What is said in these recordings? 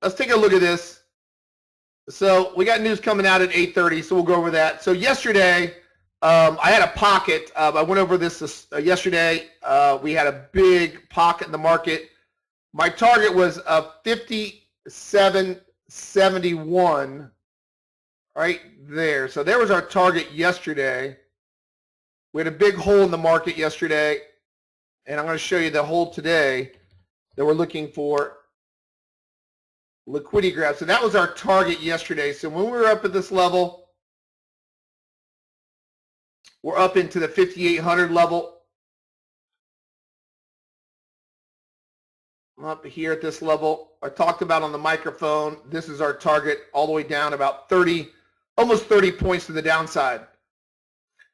let's take a look at this. So we got news coming out at 8:30, so we'll go over that. So yesterday, I had a pocket. I went over this yesterday. We had a big pocket in the market. My target was 57.71 right there. So there was our target yesterday. We had a big hole in the market yesterday, and I'm going to show you the hole today that we're looking for. Liquidity grab. So that was our target yesterday. So when we were up at this level, we're up into the 5,800 level. I'm up here at this level. I talked about on the microphone, this is our target all the way down about 30, almost 30 points to the downside.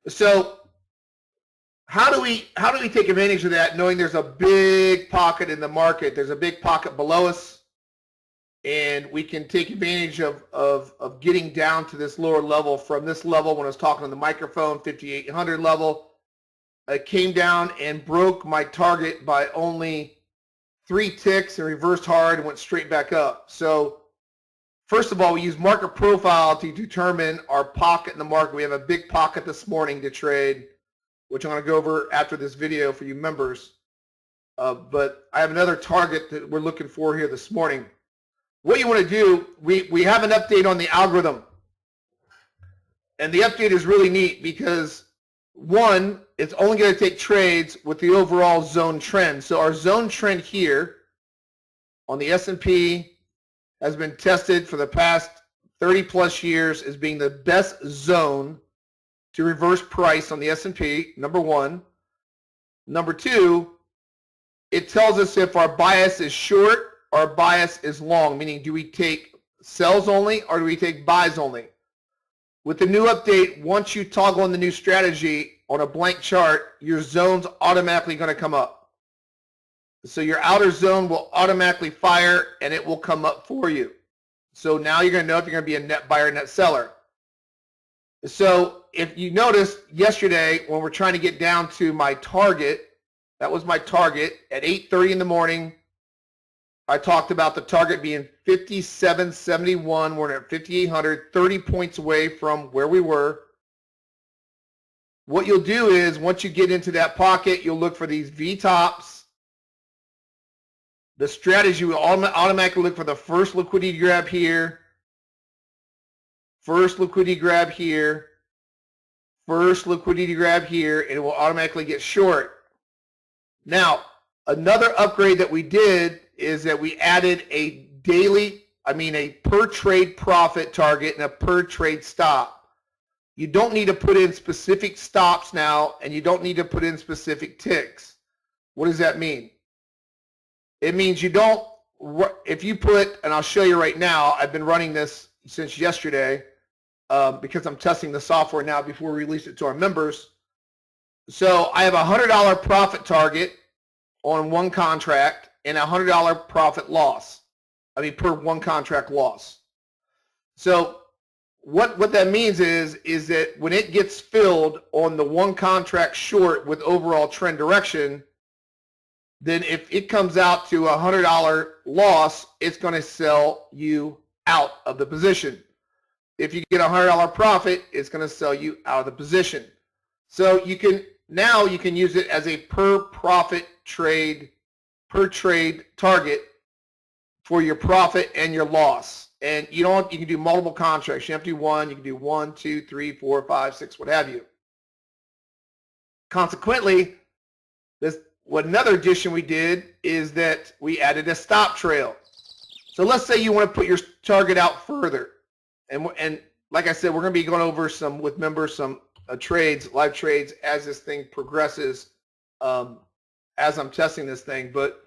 So how do we take advantage of that, knowing there's a big pocket in the market? There's a big pocket below us, and we can take advantage of getting down to this lower level. From this level, when I was talking on the microphone, 5,800 level, I came down and broke my target by only 3 ticks and reversed hard and went straight back up. So first of all, we use market profile to determine our pocket in the market. We have a big pocket this morning to trade, which I'm going to go over after this video for you members. But I have another target that we're looking for here this morning. What you want to do, we have an update on the algorithm. And the update is really neat because, one, it's only going to take trades with the overall zone trend. So our zone trend here on the S&P has been tested for the past 30 plus years as being the best zone to reverse price on the S&P, number one. Number two, it tells us if our bias is short or our bias is long, meaning do we take sells only or do we take buys only? With the new update, once you toggle on the new strategy on a blank chart, your zone's automatically going to come up. So your outer zone will automatically fire and it will come up for you. So now you're going to know if you're going to be a net buyer or net seller. So if you noticed yesterday when we're trying to get down to my target, that was my target at 8:30 in the morning. I talked about the target being 57.71. We're at 5,800, 30 points away from where we were. What you'll do is once you get into that pocket, you'll look for these V-tops. The strategy will automatically look for the first liquidity grab here, first liquidity grab here, first liquidity grab here, and it will automatically get short. Now, another upgrade that we did is that we added a per trade profit target and a per trade stop. You don't need to put in specific stops now, and you don't need to put in specific ticks. What does that mean? It means you don't, if you put, and I'll show you right now, I've been running this since yesterday because I'm testing the software now before we release it to our members. So I have a $100 profit target on one contract and a $100 profit loss. Per one contract loss. So what that means is that when it gets filled on the one contract short with overall trend direction, then if it comes out to a $100 loss, it's going to sell you out of the position. If you get a $100 profit, it's going to sell you out of the position. So you can use it as a per trade target for your profit and your loss. And you can do multiple contracts. You have to do one, you can do 1, 2, 3, 4, 5, 6, what have you. Consequently, another addition we did is that we added a stop trail. So let's say you want to put your target out further. And like I said, we're going to be going over with members some trades, live trades, as this thing progresses, as I'm testing this thing. But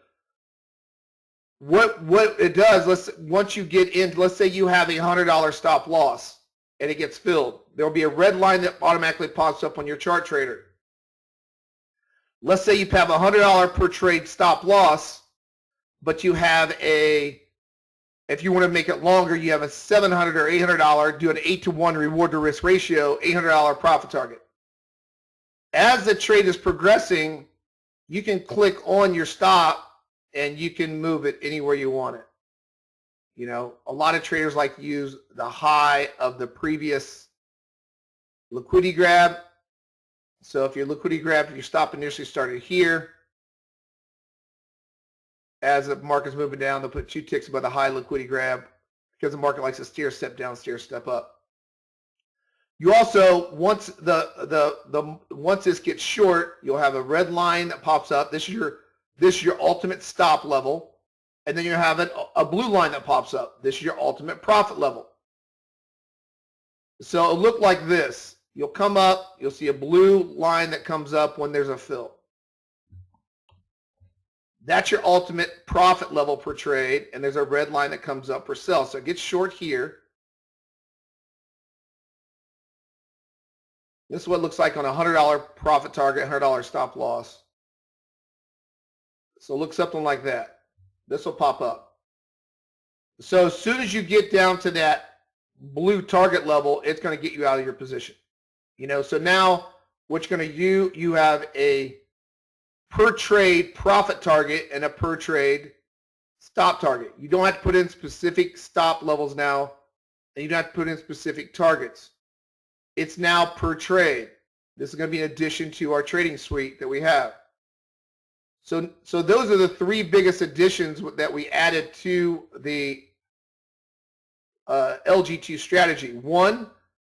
what it does, once you get in, let's say you have a $100 stop loss and it gets filled, there will be a red line that automatically pops up on your chart trader. Let's say you have a $100 per trade stop loss, but you have if you want to make it longer, you have a $700 or $800, do an 8-to-1 reward to risk ratio, $800 profit target. As the trade is progressing, you can click on your stop and you can move it anywhere you want it. You know, a lot of traders like to use the high of the previous liquidity grab. So if your liquidity grab, if your stop initially started here, as the market's moving down, they'll put 2 ticks above the high liquidity grab because the market likes to stair step down, stair step up. You also, once once this gets short, you'll have a red line that pops up. This is your ultimate stop level, and then you have a blue line that pops up. This is your ultimate profit level. So it'll look like this. You'll come up, you'll see a blue line that comes up when there's a fill. That's your ultimate profit level per trade, and there's a red line that comes up for sell. So it gets short here. This is what it looks like on a $100 profit target, $100 stop loss. So look something like that. This will pop up. So as soon as you get down to that blue target level, it's going to get you out of your position. You know, so now what you're going to do, you have a per trade profit target and a per trade stop target. You don't have to put in specific stop levels now, and you don't have to put in specific targets. It's now per trade. This is going to be an addition to our trading suite that we have. So those are the 3 biggest additions that we added to the LG2 strategy. 1,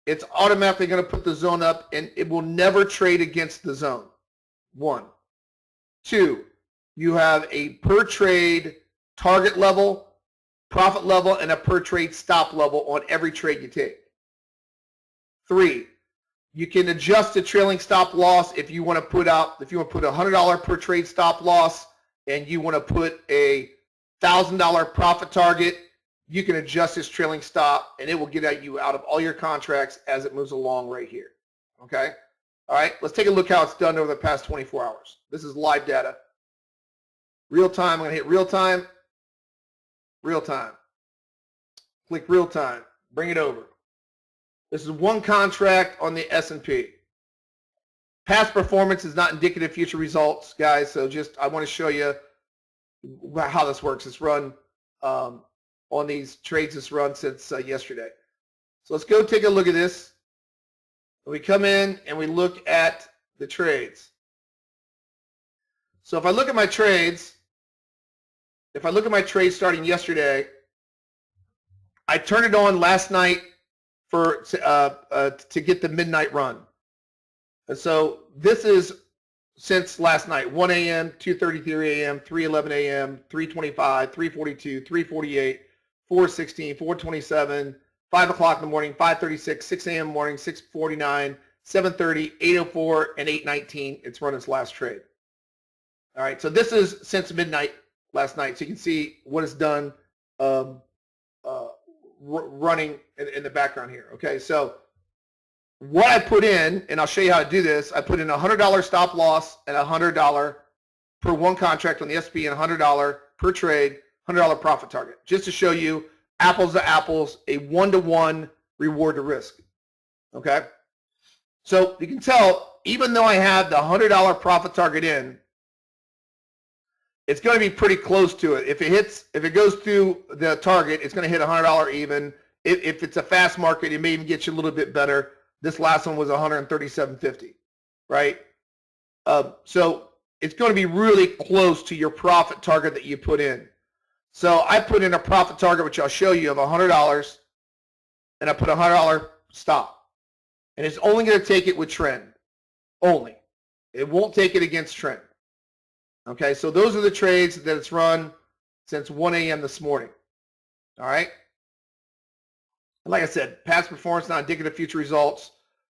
it's automatically going to put the zone up, and it will never trade against the zone. 1. 2, you have a per trade target level, profit level, and a per trade stop level on every trade you take. 3, you can adjust the trailing stop loss if you want to put a $100 per trade stop loss and you want to put a $1,000 profit target. You can adjust this trailing stop, and it will get you out of all your contracts as it moves along right here. Okay? All right, let's take a look how it's done over the past 24 hours. This is live data. Real time, I'm going to hit real time. Real time. Click real time. Bring it over. This is 1 contract on the S&P. Past performance is not indicative of future results, guys, so I want to show you how this works. It's run on these trades. It's run since yesterday. So let's go take a look at this. We come in and we look at the trades. So if I look at my trades, starting yesterday, I turned it on last night to get the midnight run. And so this is since last night, 1 a.m., 2:33 a.m., 3:11 a.m., 3:25, 3:42, 3:48, 4:16, 4:27, 5 o'clock in the morning, 5:36, 6 a.m. morning, 6:49, 7:30, 8:04, and 8:19. It's run its last trade. All right, so this is since midnight last night. So you can see what it's done running in the background here. Okay, so what I put in, and I'll show you how to do this, I put in a $100 stop loss and $100 per 1 contract on the SP and $100 per trade, $100 profit target, just to show you apples to apples, a 1-to-1 reward to risk. Okay, so you can tell, even though I have the $100 profit target in, it's going to be pretty close to it. If it goes through the target, it's going to hit $100 even. If it's a fast market, it may even get you a little bit better. This last one was $137.50, right? So it's going to be really close to your profit target that you put in. So I put in a profit target, which I'll show you, of $100, and I put a $100 stop. And it's only going to take it with trend, only. It won't take it against trend. Okay, so those are the trades that it's run since 1 a.m. this morning. All right? And like I said, past performance not indicative of future results,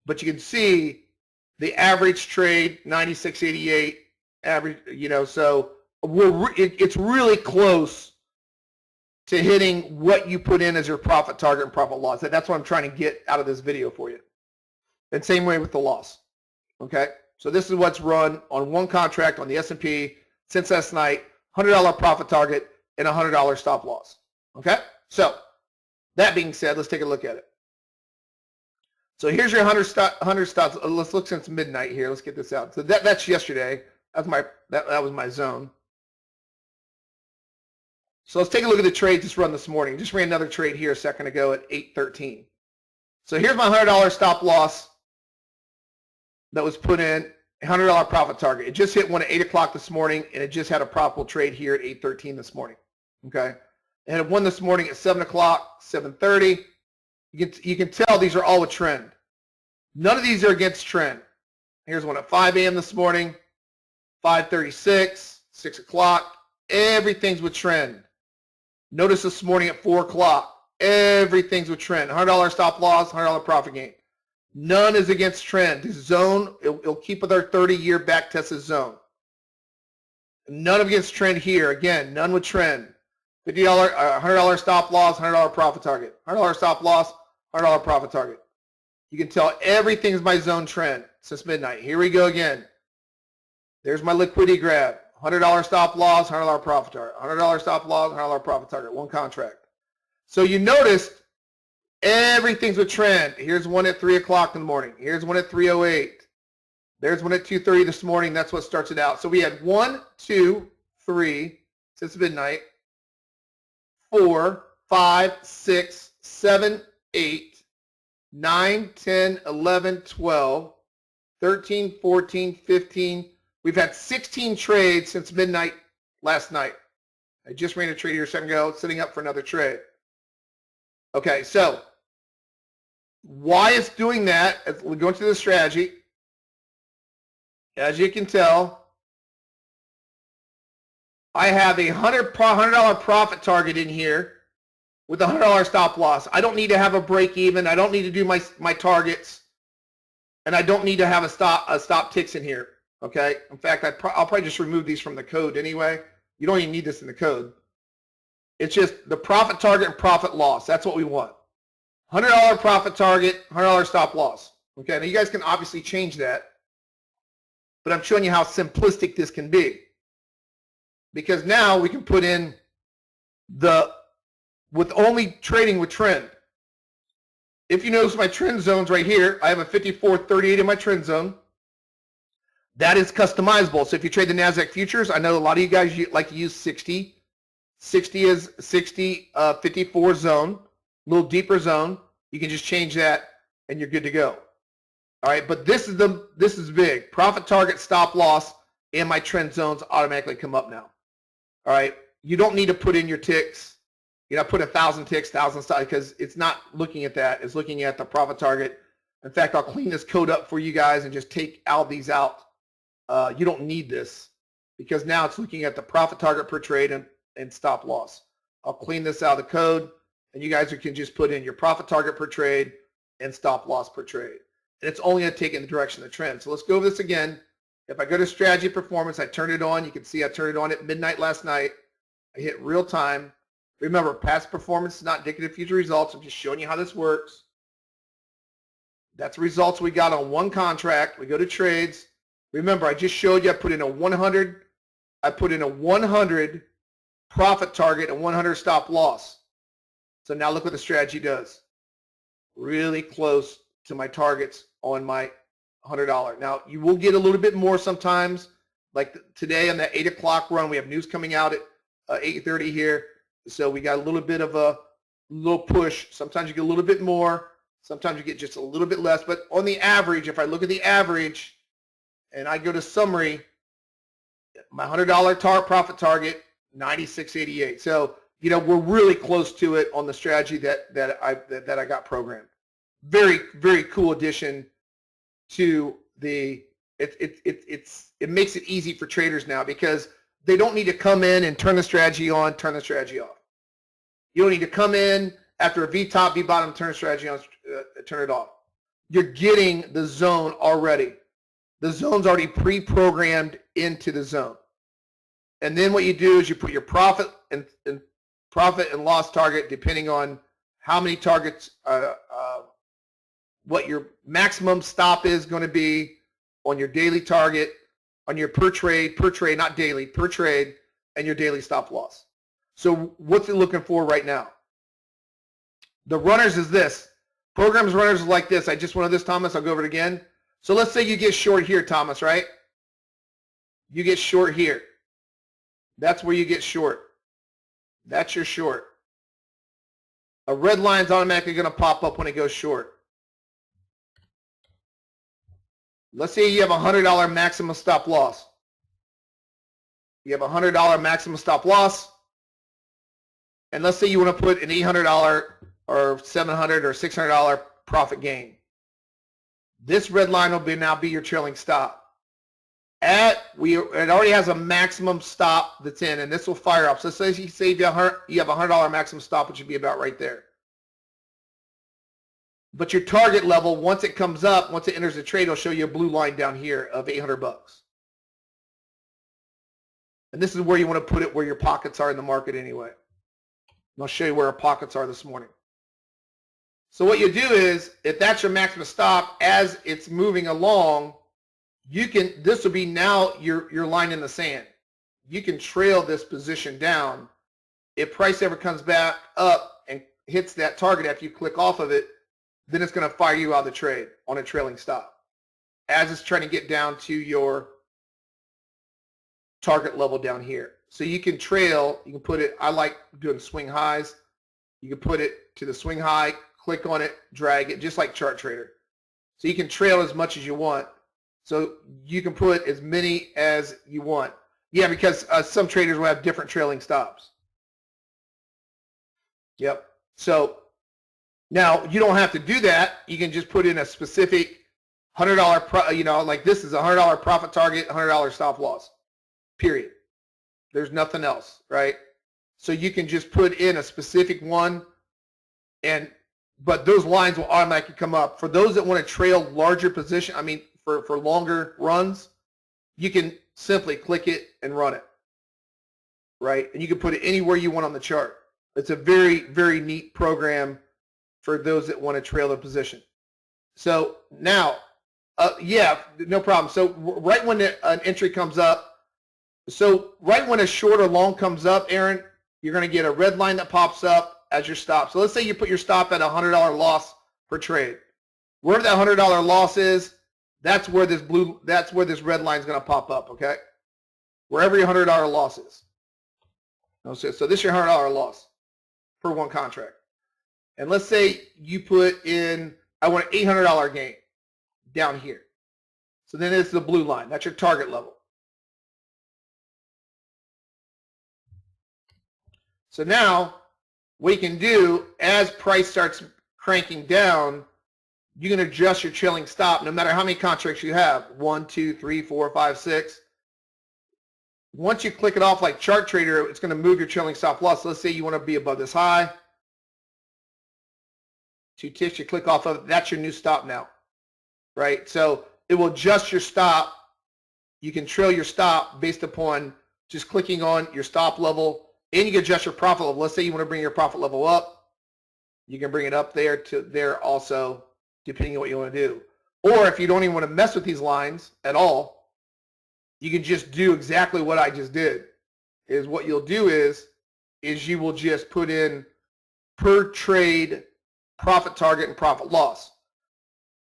but you can see the average trade, 96.88, average, you know, so it's really close to hitting what you put in as your profit target and profit loss. That's what I'm trying to get out of this video for you. And same way with the loss. Okay, so this is what's run on 1 contract on the S&P since last night, $100 profit target and $100 stop loss. Okay, so that being said, let's take a look at it. So here's your 100 stops. Let's look since midnight here. Let's get this out. So that's yesterday. That was my zone. So let's take a look at the trade just run this morning. Just ran another trade here a second ago at 8:13. So here's my $100 stop loss that was put in, $100 profit target. It just hit one at 8 o'clock this morning, and it just had a profitable trade here at 8:13 this morning. Okay, and it won this morning at 7 o'clock, 7:30. You can tell these are all a trend. None of these are against trend. Here's one at 5 a.m. this morning, 5:36, 6 o'clock. Everything's with trend. Notice this morning at 4 o'clock. Everything's with trend. $100 stop loss, $100 profit gain. None is against trend. This zone, it'll keep with our 30-year back tested zone. None against trend here. Again, none with trend. $50, $100 stop loss, $100 profit target. $100 stop loss, $100 profit target. You can tell everything's my zone trend since midnight. Here we go again. There's my liquidity grab. $100 stop loss, $100 profit target. $100 stop loss, $100 profit target. One contract. So you noticed everything's with trend. Here's one at 3 o'clock in the morning. Here's one at 3:08. There's one at 2:30 this morning. That's what starts it out. So we had 1, 2, 3 since midnight, 4, 5, 6, 7, 8, 9, 10, 11, 12, 13, 14, 15. We've had 16 trades since midnight last night. I just ran a trade here a second ago, setting up for another trade. Okay, so why it's doing that, as we go into the strategy, as you can tell, I have a $100 profit target in here with a $100 stop loss. I don't need to have a break even. I don't need to do my targets, and I don't need to have a stop ticks in here. Okay. In fact, I'll probably just remove these from the code anyway. You don't even need this in the code. It's just the profit target and profit loss. That's what we want. $100 profit target, $100 stop loss. Okay. Now you guys can obviously change that, but I'm showing you how simplistic this can be. Because now we can put in with only trading with trend. If you notice my trend zones right here, I have a 54.38 in my trend zone. That is customizable. So if you trade the NASDAQ futures, I know a lot of you guys like to use 60. 60 is 54 zone, a little deeper zone. You can just change that and you're good to go. All right, but this is big. Profit target, stop loss, and my trend zones automatically come up now. All right, you don't need to put in your ticks. You know, put 1,000 ticks, 1,000 stop, because it's not looking at that. It's looking at the profit target. In fact, I'll clean this code up for you guys and just take all these out. You don't need this because now it's looking at the profit target per trade and stop loss. I'll clean this out of the code, and you guys can just put in your profit target per trade and stop loss per trade. And it's only going to take in the direction of the trend. So let's go over this again. If I go to strategy performance, I turn it on. You can see I turned it on at midnight last night. I hit real time. Remember, past performance is not indicative of future results. I'm just showing you how this works. That's results we got on one contract. We go to trades. Remember, I just showed you I put in a 100. I put in a 100 profit target and 100 stop loss. So now look what the strategy does. Really close to my targets on my $100. Now, you will get a little bit more sometimes. Like today on that 8 o'clock run, we have news coming out at 8:30 here. So we got a little bit of a little push. Sometimes you get a little bit more. Sometimes you get just a little bit less. But on the average, if I look at the average and I go to summary, my $100 profit target, 96.88. So, you know, we're really close to it on the strategy that I got programmed. Very, very cool addition to the, it makes it easy for traders now because they don't need to come in and turn the strategy on, turn the strategy off. You don't need to come in after a V-top, V-bottom, turn the strategy on, turn it off. You're getting the zone already. The zone's already pre-programmed into the zone. And then what you do is you put your profit and loss target depending on how many targets, what your maximum stop is going to be on your daily target, on your per trade, not daily, per trade, and your daily stop loss. So what's it looking for right now? The runners is this. Programs runners is like this. I just went over this, Thomas. I'll go over it again. So let's say you get short here, Thomas, right? You get short here. That's where you get short. That's your short. A red line is automatically going to pop up when it goes short. Let's say you have a $100 maximum stop loss. You have a $100 maximum stop loss. And let's say you want to put an $800 or $700 or $600 profit gain. This red line will now be your trailing stop. It already has a maximum stop that's in, and this will fire up. So let's say you have a $100 maximum stop, which would be about right there. But your target level, once it comes up, once it enters the trade, it'll show you a blue line down here of $800. And this is where you want to put it, where your pockets are in the market anyway. And I'll show you where our pockets are this morning. So what you do is, if that's your maximum stop, as it's moving along, this will be now your line in the sand. You can trail this position down. If price ever comes back up and hits that target after you click off of it, then it's going to fire you out of the trade on a trailing stop as it's trying to get down to your target level down here. So you can trail, you can put it, I like doing swing highs. You can put it to the swing high, click on it, drag it, just like Chart Trader. So you can trail as much as you want. So you can put as many as you want. Yeah, because some traders will have different trailing stops. Yep. So now you don't have to do that. You can just put in a specific $100, like this is a $100 profit target, $100 stop loss, period. There's nothing else, right? So you can just put in a specific one, but those lines will automatically come up. For those that want to trail larger position, for longer runs, you can simply click it and run it, right? And you can put it anywhere you want on the chart. It's a very, very neat program for those that want to trail the position. So now, yeah, no problem. So right when an entry comes up, so right when a short or long comes up, Aaron, you're going to get a red line that pops up as your stop. So let's say you put your stop at a $100 loss per trade. Wherever that $100 loss is, that's where this red line is going to pop up, okay? Wherever your $100 loss is. So this is your $100 loss per one contract. And let's say you put in, I want an $800 gain down here. So then it's the blue line. That's your target level. So now what you can do, as price starts cranking down, you can adjust your trailing stop no matter how many contracts you have. 1, 2, 3, 4, 5, 6. Once you click it off like Chart Trader, it's going to move your trailing stop loss. Let's say you want to be above this high. 2 ticks, you click off of it. That's your new stop now, right? So it will adjust your stop. You can trail your stop based upon just clicking on your stop level, and you can adjust your profit level. Let's say you want to bring your profit level up. You can bring it up there to there also, depending on what you want to do. Or if you don't even want to mess with these lines at all, you can just do exactly what I just did. Is what you'll do is you will just put in per trade profit target and profit loss.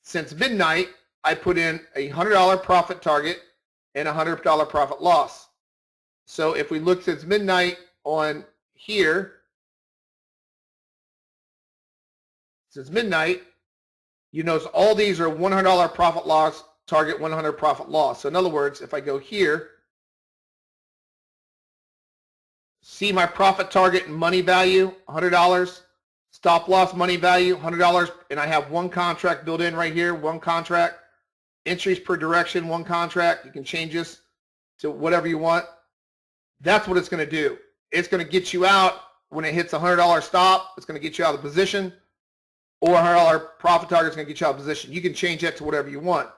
Since midnight, I put in a $100 profit target and a $100 profit loss. So if we look since midnight on here, since midnight, you notice all these are $100 profit loss target, 100 profit loss. So in other words, if I go here, see my profit target and money value, $100, stop loss money value, $100, and I have one contract built in right here, one contract, entries per direction, one contract. You can change this to whatever you want. That's what it's going to do. It's going to get you out when it hits a $100 stop. It's going to get you out of the position, or a $100 profit target is going to get you out of position. You can change that to whatever you want.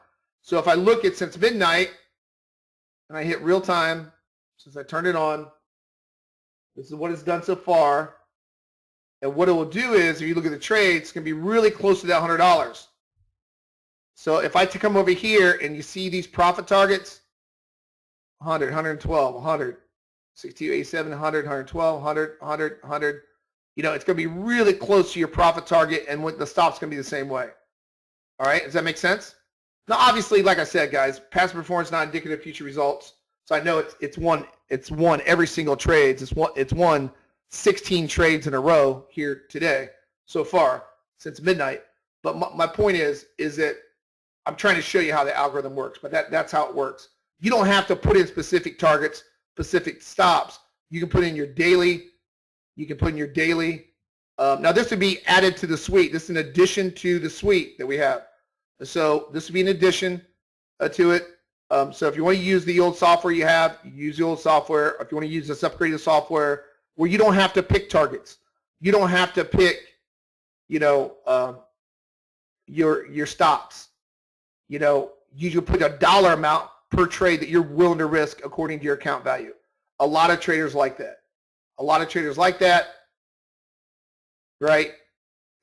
So if I look at since midnight and I hit real time, since I turned it on, this is what it's done so far. And what it will do is, if you look at the trade, it's going to be really close to that $100. So if I come over here and you see these profit targets, 100, 112, 100, 62, 87, 100, 112, 100, 100, 100, it's going to be really close to your profit target, and the stop's going to be the same way. All right, does that make sense? Now, obviously, like I said, guys, past performance is not indicative of future results. So I know it's one every single trade. It's one. 16 trades in a row here today so far since midnight. But my point is that I'm trying to show you how the algorithm works, but that's how it works. You don't have to put in specific targets, specific stops. You can put in your daily. You can put in your daily. Now this would be added to the suite. This is in addition to the suite that we have. So this would be in addition to it. So if you want to use the old software you have, use the old software. If you want to use this upgraded software where you don't have to pick targets, you don't have to pick, your stops. You can put a dollar amount per trade that you're willing to risk according to your account value. A lot of traders like that. Right?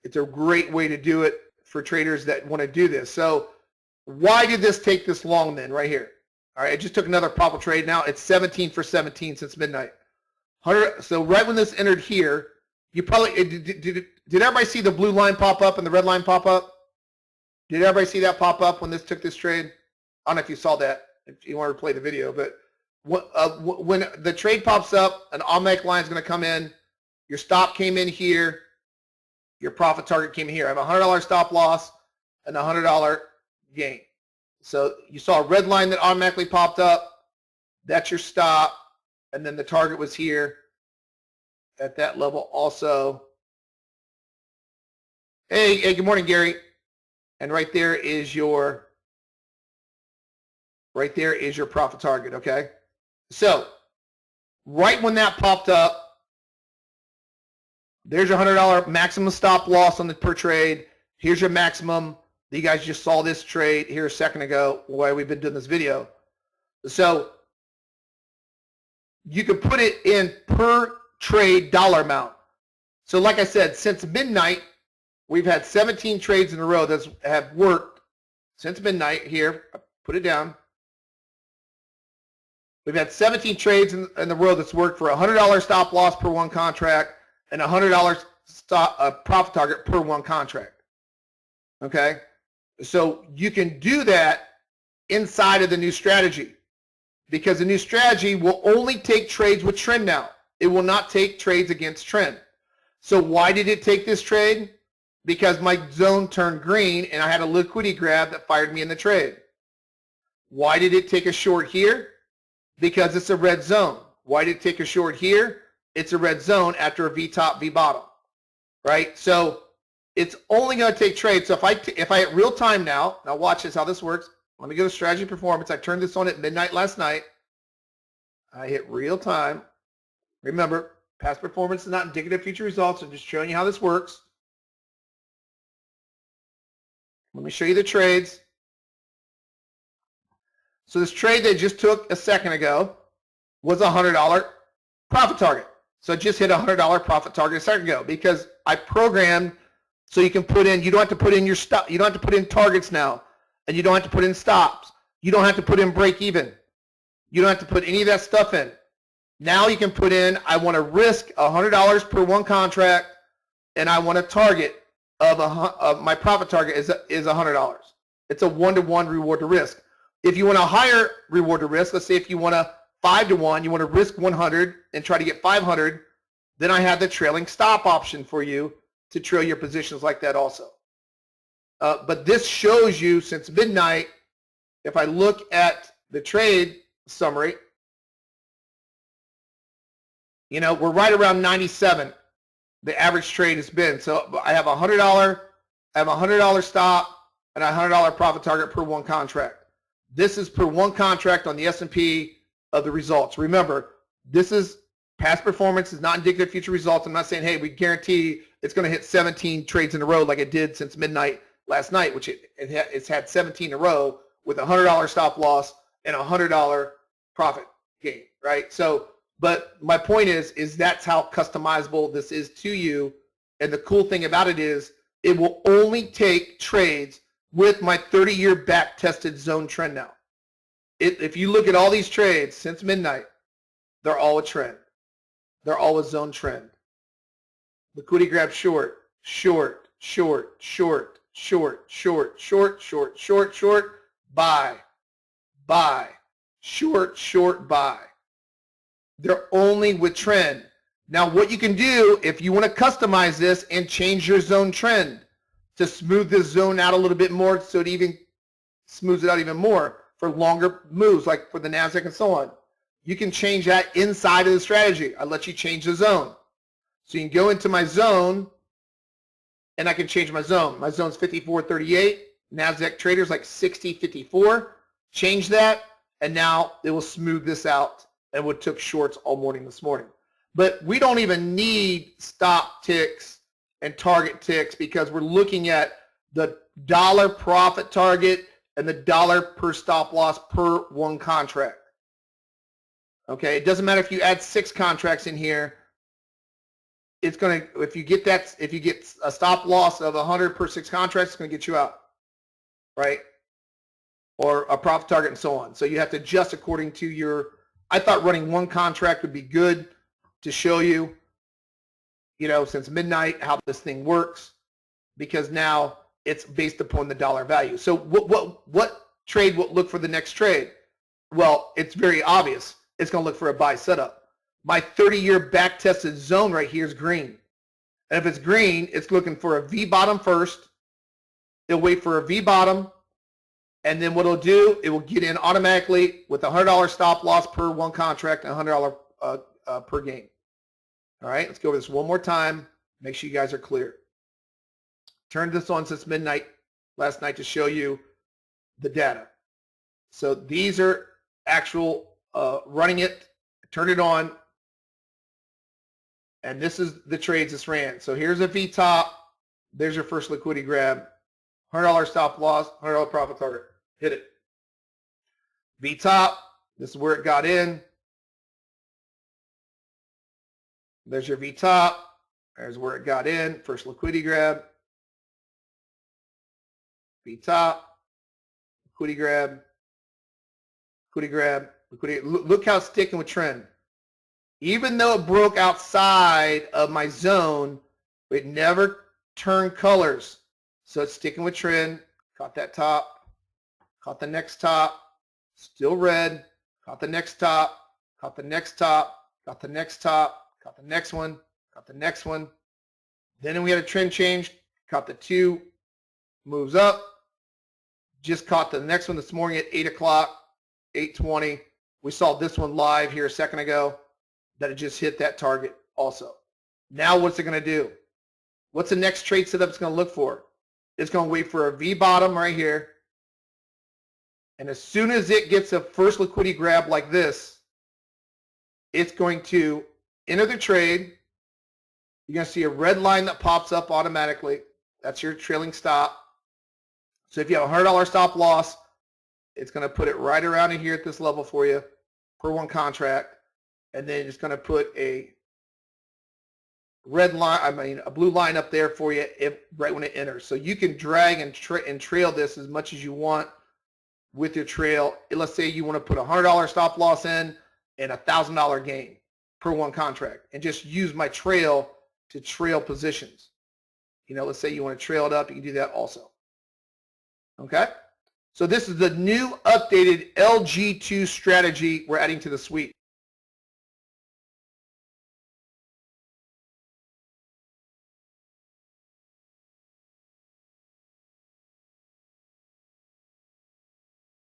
It's a great way to do it for traders that want to do this. So why did this take this long then, right here? All right, I just took another profit trade. Now it's 17 for 17 since midnight. So right when this entered here, you probably, did everybody see the blue line pop up and the red line pop up? Did everybody see that pop up when this took this trade? I don't know if you saw that, if you want to play the video, but when the trade pops up, an automatic line is going to come in. Your stop came in here. Your profit target came here. I have a $100 stop loss and a $100 gain. So you saw a red line that automatically popped up. That's your stop. And then the target was here at that level also. Hey, good morning, Gary. And right there is your profit target, okay? So right when that popped up, there's your $100 maximum stop loss on the per trade. Here's your maximum. You guys just saw this trade here a second ago while we've been doing this video. So you can put it in per trade dollar amount. So like I said, since midnight, we've had 17 trades in a row that have worked since midnight here. I put it down. We've had 17 trades in the row that's worked for a $100 stop loss per one contract and a $100 profit target per one contract. Okay? So you can do that inside of the new strategy because the new strategy will only take trades with trend now. It will not take trades against trend. So why did it take this trade? Because my zone turned green and I had a liquidity grab that fired me in the trade. Why did it take a short here? Because it's a red zone. Why did it take a short here? It's a red zone after a V top, V bottom, right? So it's only going to take trades. So if I hit real time now watch this, how this works. Let me go to strategy performance. I turned this on at midnight last night. I hit real time. Remember, past performance is not indicative of future results. I'm just showing you how this works. Let me show you the trades. So this trade they just took a second ago was a $100 profit target. So I just hit a $100 profit target a second ago because I programmed so you can put in, you don't have to put in your stop, you don't have to put in targets now, and you don't have to put in stops. You don't have to put in break even. You don't have to put any of that stuff in. Now you can put in, I want to risk $100 per one contract, and I want a target of my profit target is $100. It's a 1-to-1 reward to risk. If you want a higher reward to risk, let's say if you want a 5-to-1, you want to risk 100 and try to get 500, then I have the trailing stop option for you to trail your positions like that also. But this shows you since midnight, if I look at the trade summary, we're right around 97. The average trade has been. So I have $100 stop and a $100 profit target per one contract. This is per one contract on the S&P of the results. Remember, this is past performance is not indicative of future results. I'm not saying, hey, we guarantee it's going to hit 17 trades in a row like it did since midnight last night, which it's had 17 in a row with a $100 stop loss and a $100 profit gain, right? So, but my point is that's how customizable this is to you. And the cool thing about it is it will only take trades with my 30-year back-tested zone trend now. If you look at all these trades since midnight, they're all a trend. They're all a zone trend. Liquidity grab short, short, short, short, short, short, short, short, short, short, buy, buy, short, short, buy. They're only with trend. Now what you can do if you want to customize this and change your zone trend to smooth this zone out a little bit more so it even smooths it out even more for longer moves like for the NASDAQ and so on. You can change that inside of the strategy. I'll let you change the zone. So you can go into my zone and I can change my zone. My zone's 54.38. NASDAQ traders like 60.54. Change that and now it will smooth this out and what took shorts all morning this morning. But we don't even need stop ticks and target ticks because we're looking at the dollar profit target and the dollar per stop loss per one contract. Okay, it doesn't matter if you add 6 contracts in here. It's going to, if you get a stop loss of 100 per 6 contracts, it's going to get you out, right? Or a profit target and so on. So you have to adjust according to your, I thought running one contract would be good to show you, since midnight, how this thing works, because now it's based upon the dollar value. So what trade will look for the next trade? Well, it's very obvious. It's going to look for a buy setup. My 30-year back-tested zone right here is green. And if it's green, it's looking for a V bottom first. It'll wait for a V bottom. And then what it'll do, it will get in automatically with a $100 stop loss per one contract and $100 per gain. All right, let's go over this one more time. Make sure you guys are clear. Turned this on since midnight last night to show you the data. So these are actual running it. Turn it on. And this is the trades this ran. So here's a V top. There's your first liquidity grab. $100 stop loss, $100 profit target. Hit it. V top. This is where it got in. There's your V top. There's where it got in. First liquidity grab. V top. Liquidity grab. Liquidity grab. Liquidity. Look how it's sticking with trend. Even though it broke outside of my zone, it never turned colors. So it's sticking with trend. Caught that top. Caught the next top. Still red. Caught the next top. Caught the next top. Got the next top. Caught the next one. Caught the next one. Then we had a trend change. Caught the 2. Moves up. Just caught the next one this morning at 8 o'clock. 8:20. We saw this one live here a second ago. That it just hit that target also. Now what's it going to do? What's the next trade setup it's going to look for? It's going to wait for a V bottom right here. And as soon as it gets a first liquidity grab like this, it's going to enter the trade. You're going to see a red line that pops up automatically. That's your trailing stop. So if you have a $100 stop loss, it's going to put it right around in here at this level for you per one contract. And then it's going to put a red line, a blue line up there for you right when it enters. So you can drag and trail this as much as you want with your trail. Let's say you want to put a $100 stop loss in and a $1,000 gain per one contract, and just use my trail to trail positions. Let's say you want to trail it up, you can do that also. Okay? So this is the new updated LG2 strategy we're adding to the suite.